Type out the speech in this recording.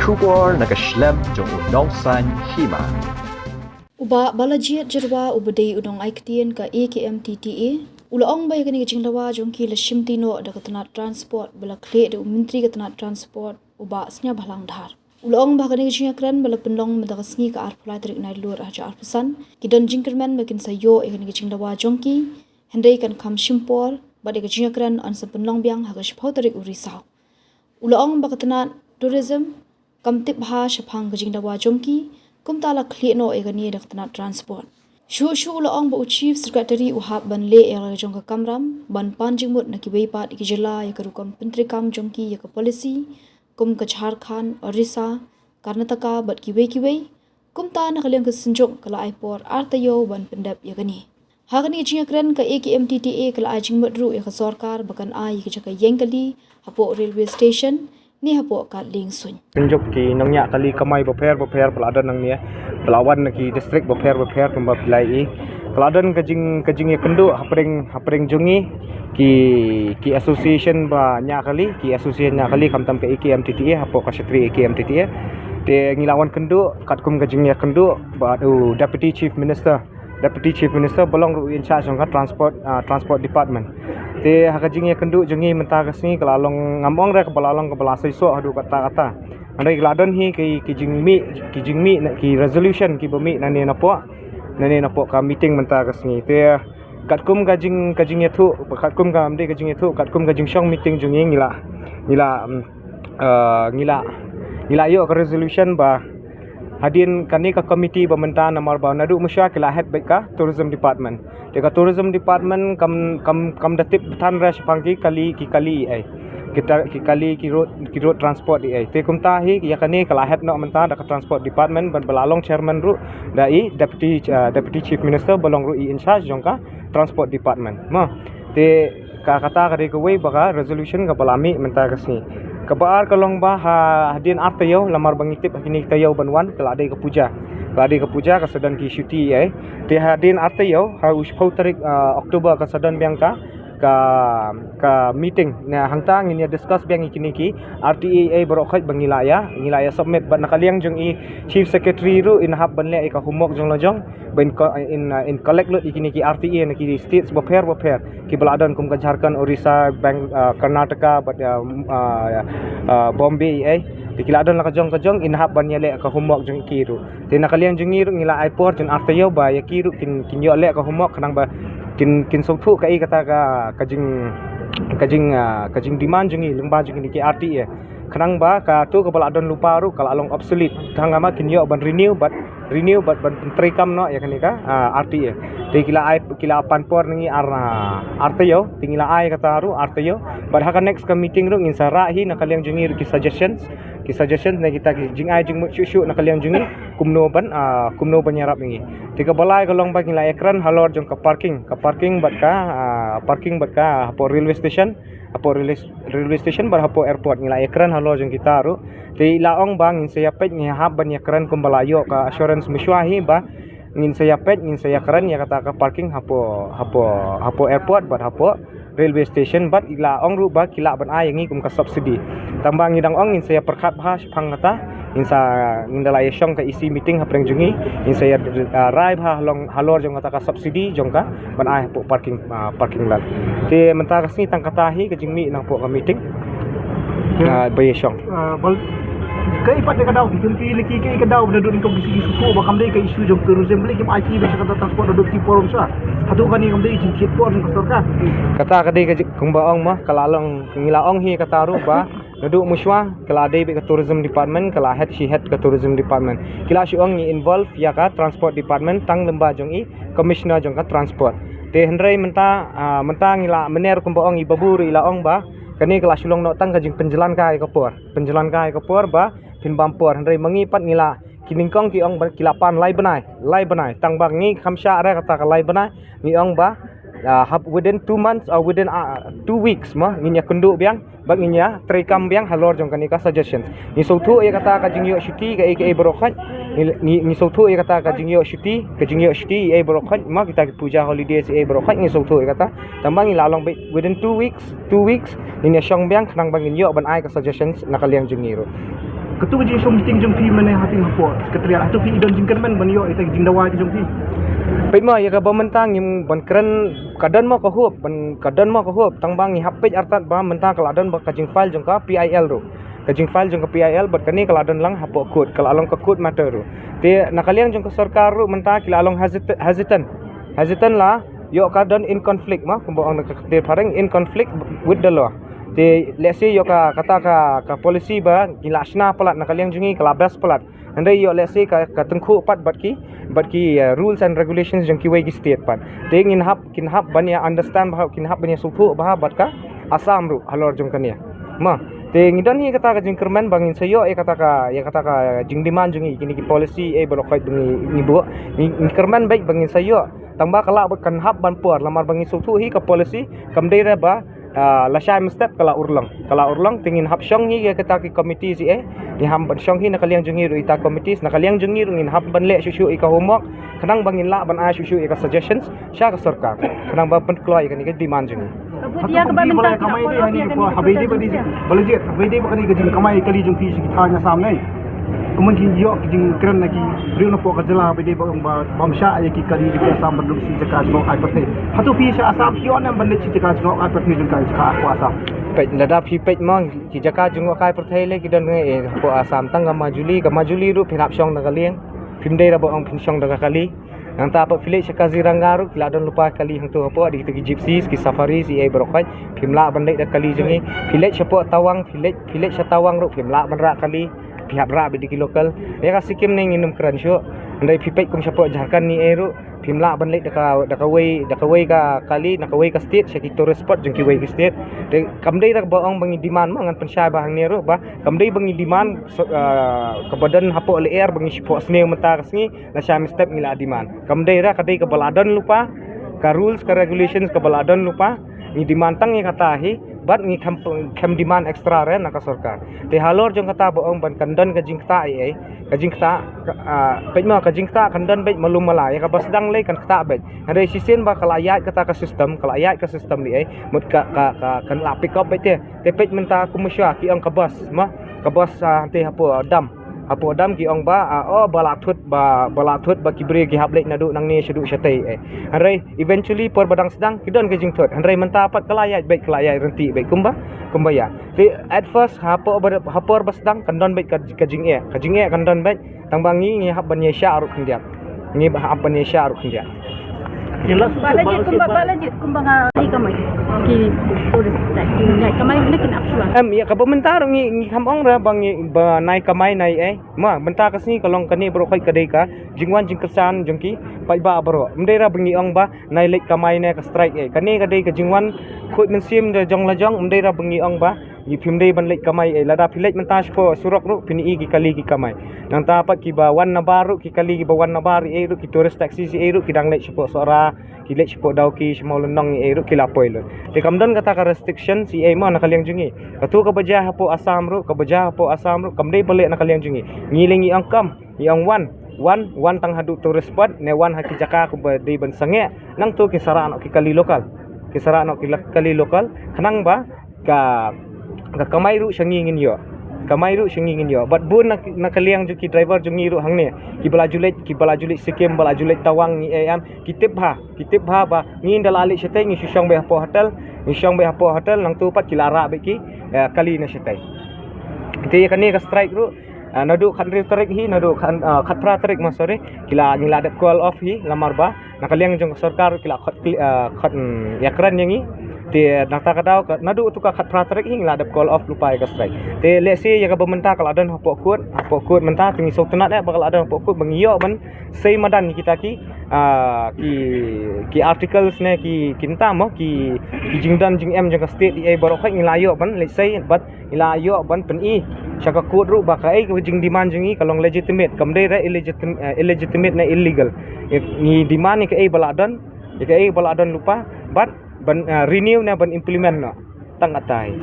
Shubor nakaslem jong unong san Hima. Uba Balajied jerwa ubadei udong aiktian ka Akmtta ulaong bay kani Jingdawa jongki lashim tino da Tnad transport bala Khlieh de menteri ka Tnad transport uba snya balang dhar. Ulaong ba kani jingakran bala penlong madagasngi ka arpulai tarik nai lur aja arpusan kidon jingkerman makin sayo kani Jingdawa jongki hendai kan kam shimpor bade ka jingakran an sa penlong biang hagash phau tarik urisau. Ulaong ba ka Tnad tourism kamtip ha shapang ka Jingdawa jongki kumtala Khlieh no egani dak Tnad transport. Shu ulaong ba chief secretary uhab ban le era jong ka kamram ban panjingmut na kibei pat ikijela ya karukam pentri kam jongki ya ka policy kum ka Jharkhand Orissa Karnataka bat kibei kumta na kaliang ka sinjok kala aipor artayo ban pendap ya gani. Hagani jingakran ka Akmtta kala ajingmut ru ya ka sarkar bakan ai ka jaka yengkali hapo railway station ni hapo ka ling sun tunjuk ki nangnya kali kamai beper peladan nang ni pelawan ki distrik beper pemba pilai peladan kajing ya kendu hapring jungi ki association ba nya kali ki association nya kali kam tam ke Akmtta hapo ka setri Akmtta te ngilawan kendu katkum kajing ya kendu ba deputy chief minister belong ru in charge of transport department te hakajing ya kendu jungi mentagasni kelalong ngamong ra kebalalong kebalasai so adu kata andai gladon hi ki jingmi ki resolution ki bemi nani napo ka meeting mentagasni te katkum kajing ya thu katkum ka amde kajing ya thu katkum kajing shong meeting jungi ngila yo ka resolution ba hadin kani ka committee pemerintahan nomor ba nadu musyakila head beka tourism department deka tourism department kam datip than ra shpangki kali ai kita ki road transport ai te kumta hi ya kani kala head no menta da transport department ban belalong chairman ru dai deputy chief minister belong ru in charge jongka transport department ma te ka kata ka ko wei baka resolution ka balami menta kasni kabar kalong ba hadin artayo lamar bangitip kini tayo banwan keladai ke puja ka sedan ki syuti te hadin artayo ha uspau tarik Oktober ka sedan biangka ka meeting na hangtang ini discuss biang ikini ki RTA berokhat bangilaya submit ban nakaliang jong i chief secretary ru in hab banle ka humok jong lojong ben in collect lot ikini ki RTA na ki states beper ki beladan kum ka Jharkhand Orissa Karnataka but Bombay dikiladon la kajong in hab ban yale ka humok jong kiru te nakaliang jong iru ngila airport jong artayo ba ya kiru kin yo le ka humok kanang ba kin sokpu kai kata kajing demand jungi lengba jungi ki RTA kanang ba ka tu ka baladon lupa ru kala long obsolete thangama kin yo ban renew but ban trikam no ya kanika RTA te kila panpor ningi artayo tingila ai kata ru artayo but haka next ka meeting ru ngin sara hi nakaliang jungi ki suggestions na kita jing ai jing syu nakaliang jungi kumno ban yarap ningi tika balai kalong ba ngila ekran halor jong ka parking bat ka hapo railway station bar hapo airport ngila ekran halor jong kita ru te laong bang ngin sayapet ngi hab ban ekran kum balayo ka assurance miswahi ba ngin sayapet ya kata ka parking hapo airport bat hapo railway station bat ilaong ru ba kila ban ai ngi kum ka subsidy tambang ngidang ong ngin saya perkhat bha phang kata ngindalaya syong ka isi meeting hapreng jungi in saya rai bha halor jong kata ka subsidy jong ka ban ai po parking lot te menta kasni tang kata hi ka jingmi nang po ka meeting baye syong kai pat ka daw ki liki kai ka daw dadu ni ko bisi ko ba kam dei ka issue jong tourism beli kim IT ba kata transport dadu ti forum sa hadu kani kam dei jing kit por jong ka kata ka dei ka kumbaong ma kalalong ngilaong hi kata ru ba dadu muswa kala dei ka tourism department kala head ka tourism department kila syong ni involve ya ka transport department tang lemba jong i commissioner jong ka transport te hendrai menta ngila mener kumbaong i babur ilaong ba kani kala sulong no tang kajing penjalan kai kapor ba pin bampor hendrai mangipat ngila kiningkong ki ong kilapan lai benai tang bang ngi khamsha ra kata ka lai benai ngi ong ba within 2 months or within 2 weeks ma nginya kenduk biang bag nginya trikam biang halor jong kani ka suggestions ni sotu ya kata ka jingyo syuti ka aka berokhat ni sotu ya kata ka jingyo syuti ai berokhat ma kita puja holidays ai berokhat ni sotu ya kata tambang ilalong within 2 weeks ni nya syong biang kanang bang ngiyo ban ai ka suggestions nakaliang jingiro ketua jing som meeting jong pi mana hati hapo sekretariat atau pi idon jingkan man ban yo ita Jingdawa jong pi. Pai ma ya ka pemerintah ngim ban keren kadan ma ka hup ban kadan ma ka hup tang bang hapej artat ba mentah kaladan ba ka jing file jong ka PIL ru. Ka jing file jong ka PIL bat kani kaladan lang hapo kod kalalong ka kod matter ru. Te nakaliang jong ka sarkar ru mentah kilalong hesitant lah yo kadan in conflict ma kumbaang nakaktir pareng in conflict with the law. Te let's say yo ka kata ka policy ba gilasna palat nakaliang jungi kalabas palat andai yo let's say ka tengku pat bat ki rules and regulations jong ki wei state pat te kin hap ban ya understand bah kin hap ban ya sulpu bah bat ka asam ru halor jong kania ma te ngidan hi kata ka jing kerman bangin sayo kata ka jing demand jungi kini ki policy berokait bungi ni bu ni kerman baik bangin sayo tamba kala kan hap ban puar lamar bangin sulpu hi ka policy kamdai ba la syai step kala urlang tingin hap syong ni kata ki committee si ni ham ban syong hi nakaliang jungi ru ita committees nakaliang jungi ru ngin hap ban le syu ika homework kanang bangin la ban a syu ika suggestions sya ka sarkar kanang ba pen kloi kan ni demand jungi Ya keban minta kamai dia hani ko habedi badi Balajied habedi ba kani gajing kamai kali jong pi sikit hanya samne kemudian yo jing keren lagi beliau nampak kerja habedi ba bamsha ya ki kali di asam berduk si jaka jong ai pate hatu pi sya asam yo nam bande si jaka jong ai pate jong kai jaka aku asam pej lada pi pej mong ki jaka jong kai perthai le ki dan ko asam tang ga majuli ru pinap syong nakaliang pimdei ra ba ong pin syong daga kali nang ta apa village ka zirangaru kila don lupa kali hang tu apa di ki gypsies ki safari si berokai pimla bandai da kali jengi village apa tawang village tawang ru pimla bandra kali pihak ra bi di lokal ya ka sikim ning inum kran syo andai pipek kum syapo jarkan ni ru pimla bandai da ka wei ka kali na ka wei ka state syaki tourist spot jeng ki wei ki state de kamdai ra baong bangi demand ma ngan pensyai bahang ni ru ba kamdai bangi demand ke badan hapo le air bangi syapo sne mata kasni na syam step ngila demand kamdai ra kadai ke baladan lupa ka rules ka regulations ke baladan lupa ni demand tang ni kata hi bat ni kam demand extra re na ka sarkar te halor jong kata baong ban kandan ka jingta pejma ka jingta kandan bet malum mala ya ka basdang le kan kata bet ada sisen ba kalayat kata ka system ni mut ka kan la pick up bet te pej menta ku musya ki ang kabas ante hapo dam ki ong ba balathut ba kibre ki hablek nadu nang ni sedu syatei hanrai eventually por badang sedang kidon ke jingthot hanrai menta pat kelayat renti baik kumba ya te at first hapo basdang kandon baik ka jing kandon baik tangbangi ni hab ban yesha aruk kendiak ni ba hab ban yesha aruk kendiak jelas Balajied kumba nga kamay ki turis ngai kamay nakin akswa ya ka pementar ngi hamong ra bang ba nai kamai nai ma benta kasni kalong kani bro kai kadai ka jingwan jingkesan jongki pai ba bro mdera bengi ong ba nai lek kamai ne ka strike kani kadai ka jingwan khoi mensim de jong lajong mdera bengi ong ba yi phimdei ban lek kamai lada philek menta ko surok ru pini ki kali ki kamai nang ta pat ki ba wan na baru ki kali ki ba wan na bar ru ki tourist taxi si ru ki dang lek sipo sora ki lek sipo dau ki small nong ru ki lapoi lu te kamdan kata ka restriction si ma nakaliang jungi katu ka baja hapo asam ru kamdei balek nakaliang jungi ngilingi angkam yang wan tang hadu tourist spot ne wan haki jaka ku ba dei ban sange nang tu ki sara ki kali lokal kanang ba ka kamai ru syangingin yo bat bun nakaliang juki driver jungi ru hangne ki balajulet sikim balajulet tawang ni am kitip ha ba ngin dalali syete ngi syong be hapo hotel nang tu pat kilara be ki kali na syete te kani ka strike ru nadu khandri tarik hi nadu khatra tarik masore kila ngila dat call off hi lamar ba nakaliang jong sarkar kila khat yakran yangi te nakta kadau nadu tu ka khatra tarik hi ngila dat call off lupa ka strike te lesi ya ka bementa kala dan hapo kut menta tingi so Tnad bakal ada hapo kut bangiyo ban sei madan kita ki articles ne ki kinta mo ki jingdan jing em jang state barokai ngilayo ban let's say but ilayo ban pen syaka kut ru bakai jing demand jingi kalong legitimate kamdei ra illegitimate na illegal ni demand ni ke baladan lupa but ban renew na ban implement no tang atai